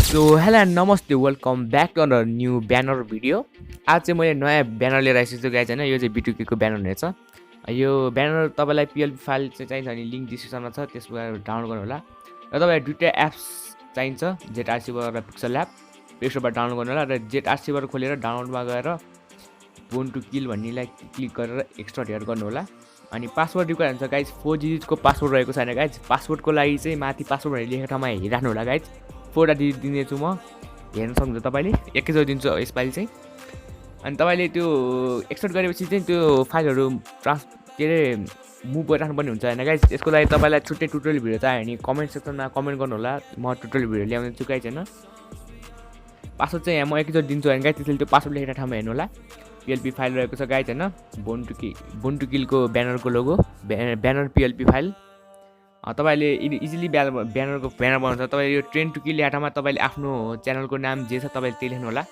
So hello and नमस्ते welcome back to another new banner video. आज चाहिँ मैले नयाँ ब्यानर लिएर आइसकेको छु गाइज हैन। यो चाहिँ B2K को ब्यानर रहेछ। यो ब्यानर तपाईँलाई PLP फाइल चाहिँ चाहिन्छ भने लिङ्क डिस्क्रिप्सनमा छ, त्यसबाट डाउनलोड गर्नु होला। र तपाईँलाई दुईटा एप्स चाहिन्छ, ZRCबाट र Pixellab। प्ले स्टोरबाट डाउनलोड गर्नु होला र ZRCबाट खोलेर डाउनलोडमा गएर BORN2KILL भन्नेलाई क्लिक गरेर एक्सट्रा हेयर गर्नु होला। अनि पासवर्ड रिक्वायर हुन्छ गाइज, 4 डिजिटको पासवर्ड रहेको छैन गाइज। पासवर्डको लागि चाहिँ माथि पासवर्ड भनेर लेखेको ठाउँमा हेरिराख्नु होला गाइज। 4 डिजिट दिनेछु म, हेर्न सक्नुहुन्छ तपाईँले। एकैचोटि दिन्छु यसपालि चाहिँ। अनि तपाईँले त्यो एक्सपोर्ट गरेपछि चाहिँ त्यो फाइलहरू के अरे मुभ गरिराख्नुपर्ने हुन्छ होइन गाइज। त्यसको लागि तपाईँलाई छुट्टै ट्युटोरियल भिडियो चाहियो भने कमेन्ट सेक्सनमा कमेन्ट गर्नु होला, म ट्युटोरियल भिडियो ल्याउने छु गाइज होइन। पासवर्ड चाहिँ यहाँ म एकैचोटि दिन्छु होइन गाइज, त्यसले त्यो पासवर्ड लेखेर ठाउँमा हेर्नु होला। PLP फाइल रहेको छ गाइज होइन, BORN2KILL को ब्यानरको लोगो, ब्यानर PLP फाइल। तपाईँले इजिली ब्यानरको ब्यानर बनाउनु छ। तपाईँले यो ट्रेन टु किल ठाउँमा तपाईँले आफ्नो च्यानलको नाम जे छ तपाईँले त्यही लेख्नु होला।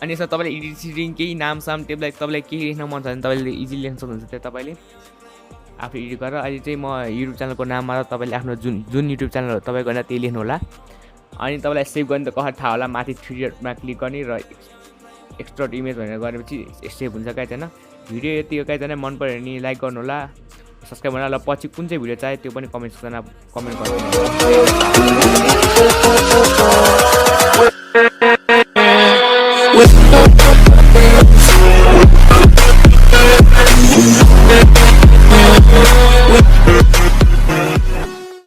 अनि यसमा तपाईँले एडिटिङ केही नाम साम तपाईँलाई केही लेख्न मन छ भने तपाईँले इजिली लेख्न सक्नुहुन्छ। त्यो तपाईँले आफू एडिट गरेर अहिले चाहिँ म युट्युब च्यानलको नाममा तपाईँले आफ्नो जुन युट्युब च्यानल हो तपाईँको होइन त्यही लेख्नु होला। अनि तपाईँलाई सेभ गर्ने त कसरी थाहा होला, माथि 3 डटमा क्लिक गर्ने र एक्सट्रा इमेज भनेर गरेपछि सेभ हुन्छ गाइज होइन। भिडियो यति हो गाइज होइन, मन पऱ्यो भने लाइक गर्नु होला, सब्सक्राइब गर्नु होला। पछि कुन चाहिँ भिडियो चाहियो त्यो पनि कमेन्ट सेक्सनमा कमेन्ट गर्नु होला।